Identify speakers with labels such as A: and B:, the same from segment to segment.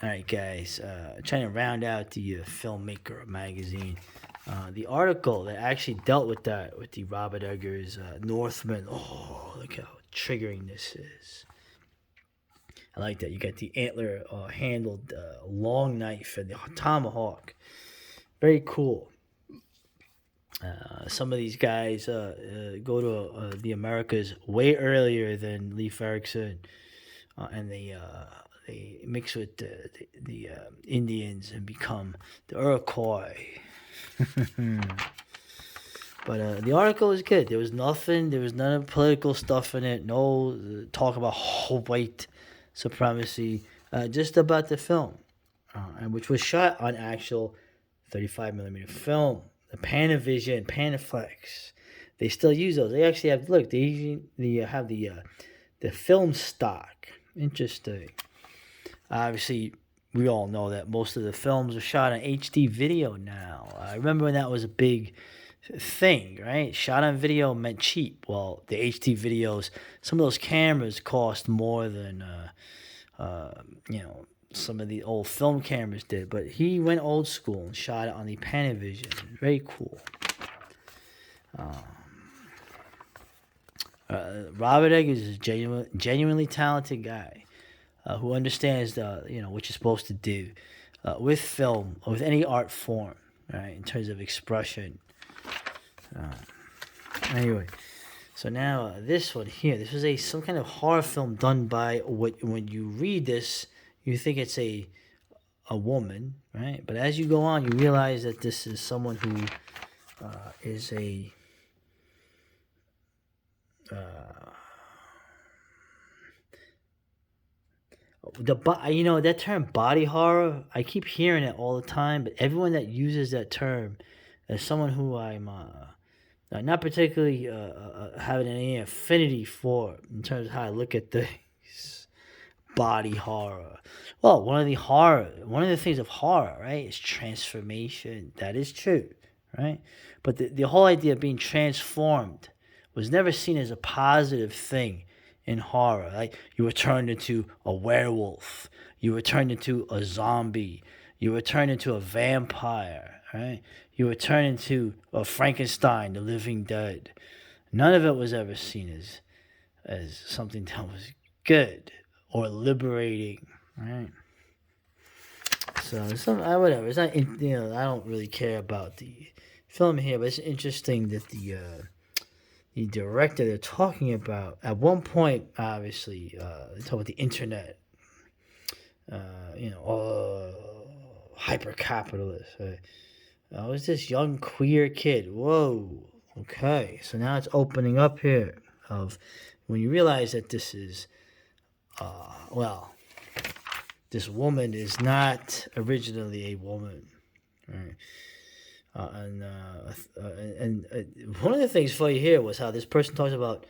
A: All right, guys. Trying to round out the Filmmaker magazine. The article that actually dealt with that, with the Robert Eggers Northman. Oh, look how triggering this is. I like that. You got the antler handled long knife and the tomahawk. Very cool. Some of these guys go to the Americas way earlier than Lee Ferguson, and they mix with the Indians and become the Iroquois. But the article is good. There was nothing. There was none of political stuff in it. No talk about white supremacy. Just about the film, and which was shot on actual 35 millimeter film. The Panavision, Panaflex. They still use those. They actually have look. They have the film stock. Interesting. Obviously, we all know that most of the films are shot on HD video now. I remember when that was a big thing, right? Shot on video meant cheap. Well, the HD videos, some of those cameras cost more than, you know, some of the old film cameras did. But he went old school and shot it on the Panavision. Very cool. Robert Eggers is a genuinely talented guy who understands what you're supposed to do with film or with any art form, right? In terms of expression. Anyway, so now this one here, this was some kind of horror film done by what when you read this, you think it's a woman, right? But as you go on, you realize that this is someone who is a that term body horror. I keep hearing it all the time, but everyone that uses that term is someone who I'm not particularly having any affinity for in terms of how I look at things. Body horror. Well, one of the things of horror, right, is transformation. That is true, right? But the whole idea of being transformed was never seen as a positive thing in horror. Like you were turned into a werewolf, you were turned into a zombie, you were turned into a vampire, right? You were turned into a Frankenstein, the living dead. None of it was ever seen as something that was good or liberating, right? So whatever. It's not I don't really care about the film here, but it's interesting that the director they're talking about at one point, obviously, they talk about the internet, hyper capitalist. I was this young queer kid. Whoa. Okay. So now it's opening up here of when you realize that this is, well, this woman is not originally a woman, right? And one of the things for you here was how this person talks about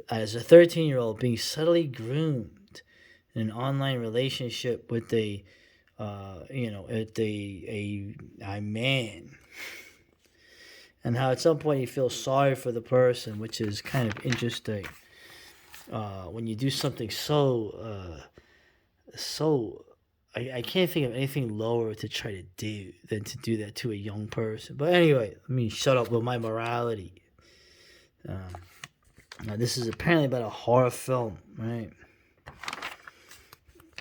A: as a 13-year-old being subtly groomed in an online relationship with a man, and how at some point you feel sorry for the person, which is kind of interesting. When you do something so I can't think of anything lower to try to do than to do that to a young person. But anyway, let me shut up with my morality. Now this is apparently about a horror film, right?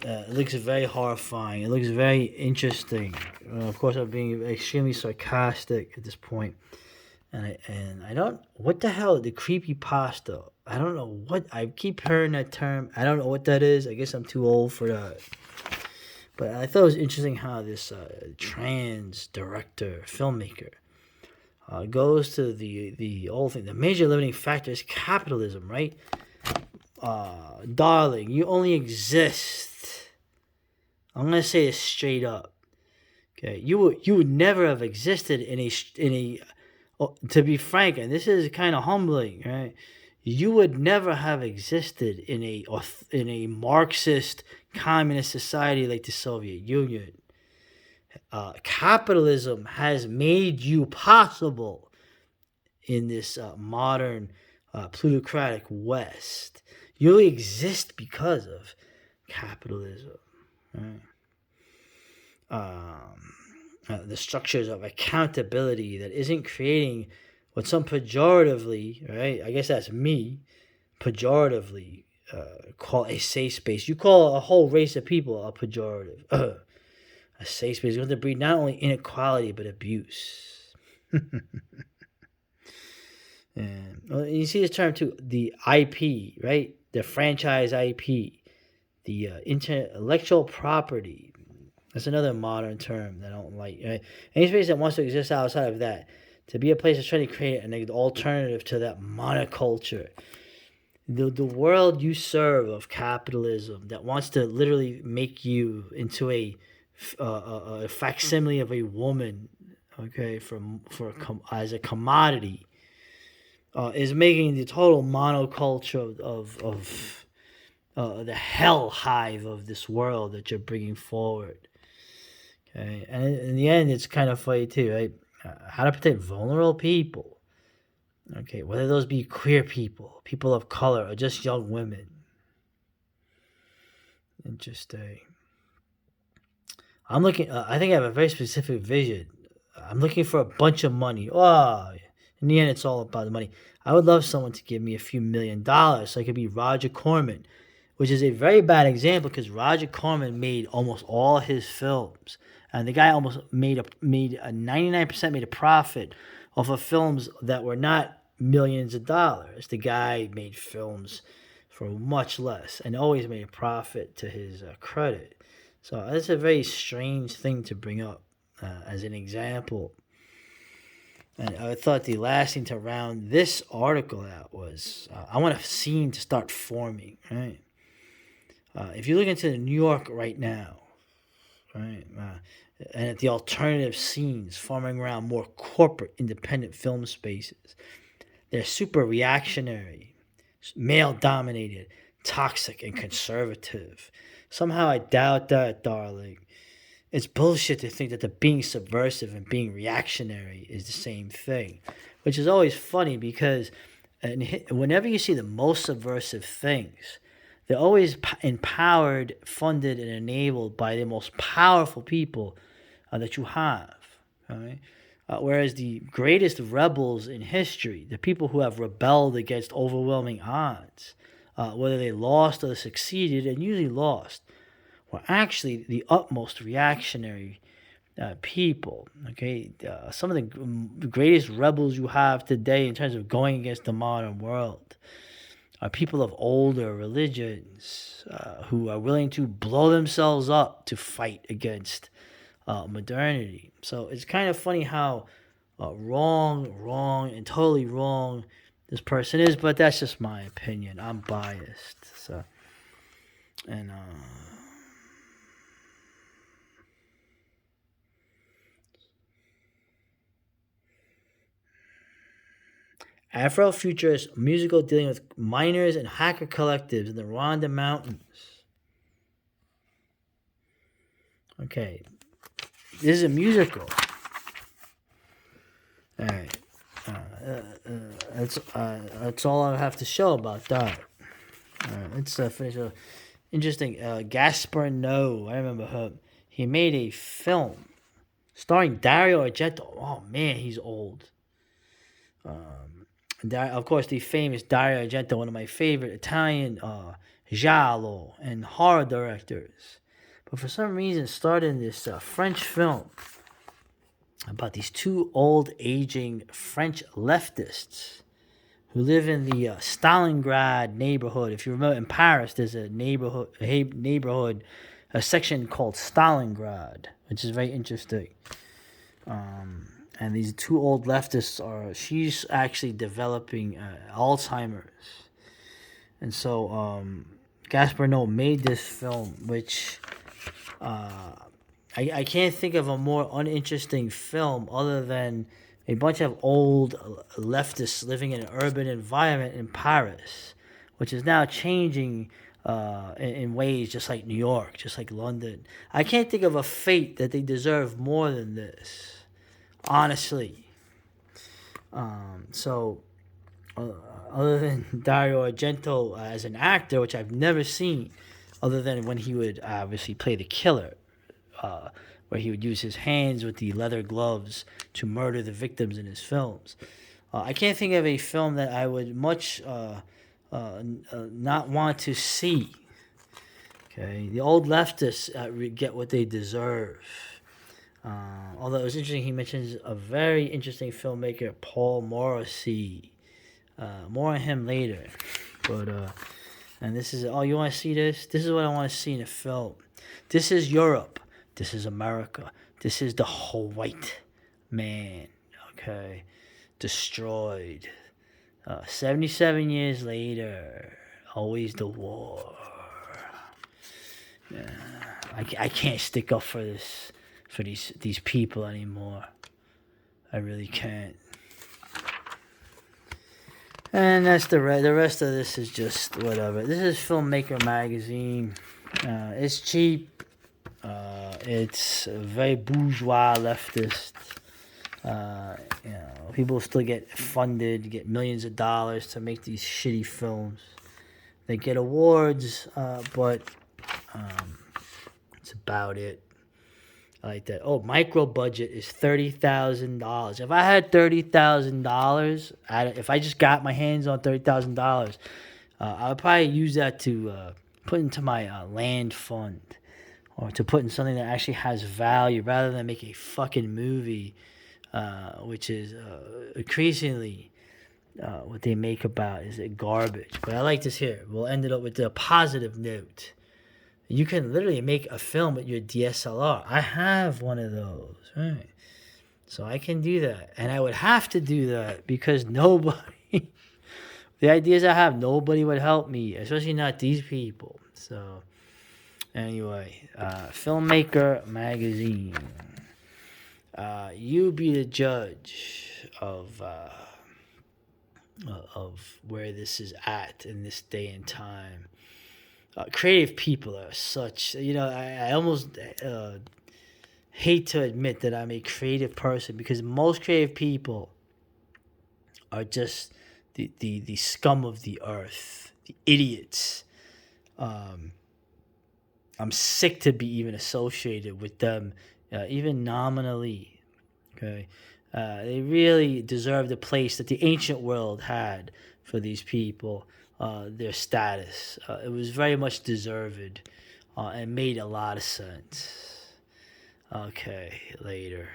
A: It looks very horrifying. It looks very interesting. Of course, I'm being extremely sarcastic at this point. And I don't, what the hell, the creepy pasta. I don't know what, I keep hearing that term. I don't know what that is. I guess I'm too old for that. But I thought it was interesting how this trans director, filmmaker, goes to the old thing. The major limiting factor is capitalism, right? Darling, you only exist. I'm gonna say this straight up. Okay, you would never have existed in a. To be frank, and this is kind of humbling, right? You would never have existed in a Marxist communist society like the Soviet Union. Capitalism has made you possible in this modern plutocratic West. You exist because of capitalism. Right? um, the structures of accountability that isn't creating what some pejoratively, right? I guess that's me, pejoratively call a safe space. You call a whole race of people a pejorative. A safe space is going to breed not only inequality but abuse. And well, you see this term too, the IP, right? The franchise IP, the intellectual property. That's another modern term that I don't like. Right? Any space that wants to exist outside of that, to be a place that's trying to create an alternative to that monoculture. The world you serve of capitalism that wants to literally make you into a facsimile of a woman, okay, as a commodity, is making the total monoculture of the hell hive of this world that you're bringing forward. Okay, and in the end, it's kind of funny too, right? How to protect vulnerable people. Okay, whether those be queer people, people of color, or just young women. Interesting. I'm looking. I think I have a very specific vision. I'm looking for a bunch of money. Oh, in the end, it's all about the money. I would love someone to give me a few $1,000,000 so I could be Roger Corman, which is a very bad example because Roger Corman made almost all his films, and the guy almost made a 99% made a profit off of films that were not millions of dollars. The guy made films for much less and always made a profit to his credit. So that's a very strange thing to bring up as an example. And I thought the last thing to round this article out was I want a scene to start forming, right? If you look into New York right now, right, and at the alternative scenes forming around more corporate independent film spaces, they're super reactionary, male dominated, toxic, and conservative. Somehow I doubt that, darling. It's bullshit to think that the being subversive and being reactionary is the same thing, which is always funny because whenever you see the most subversive things, they're always empowered, funded, and enabled by the most powerful people that you have. Right? Whereas the greatest rebels in history, the people who have rebelled against overwhelming odds, whether they lost or succeeded, and usually lost, were actually the utmost reactionary people. Okay, some of the greatest rebels you have today in terms of going against the modern world are people of older religions who are willing to blow themselves up to fight against modernity. So it's kind of funny how wrong, and totally wrong this person is, but that's just my opinion. I'm biased. So, and Afrofuturist musical dealing with miners and hacker collectives in the Rwanda Mountains. Okay, this is a musical. All right, that's all I have to show about that. Let's finish. Interesting. Gaspar Noé, I remember her. He made a film starring Dario Argento. Oh man, he's old. Of course, the famous Dario Argento, one of my favorite Italian giallo and horror directors. But for some reason, started in this French film about these two old, aging French leftists who live in the Stalingrad neighborhood. If you remember, in Paris, there's a neighborhood, a section called Stalingrad, which is very interesting. And these two old leftists she's actually developing Alzheimer's. And so Gaspar Noé made this film, which I can't think of a more uninteresting film other than a bunch of old leftists living in an urban environment in Paris, which is now changing in ways just like New York, just like London. I can't think of a fate that they deserve more than this, honestly. So, other than Dario Argento as an actor, which I've never seen, other than when he would obviously play the killer, where he would use his hands with the leather gloves to murder the victims in his films. I can't think of a film that I would much not want to see. Okay, the old leftists get what they deserve. Although it was interesting, he mentions a very interesting filmmaker, Paul Morrissey. More on him later. But and this is, oh, you want to see this? This is what I want to see in a film. This is Europe. This is America. This is the whole white man. Okay, destroyed. 77 years later, always the war. Yeah, I can't stick up for this, for these people anymore. I really can't. And that's the rest of this is just whatever. This is Filmmaker magazine. It's cheap. It's very bourgeois leftist. People still get funded, get millions of dollars to make these shitty films. They get awards, but that's about it. I like that. Oh, micro budget is $30,000. If I had $30,000, if I just got my hands on $30,000, I would probably use that to put into my land fund, or to put in something that actually has value, rather than make a fucking movie, which is increasingly what they make about is garbage. But I like this here. We'll end it up with a positive note. You can literally make a film with your DSLR. I have one of those, right? So I can do that. And I would have to do that because nobody, the ideas I have, nobody would help me, especially not these people. So anyway, Filmmaker magazine. You be the judge of where this is at in this day and time. Creative people are such, I almost hate to admit that I'm a creative person, because most creative people are just the scum of the earth, the idiots. I'm sick to be even associated with them, even nominally. Okay, they really deserve the place that the ancient world had for these people. Their status. It was very much deserved, and made a lot of sense. Okay, later.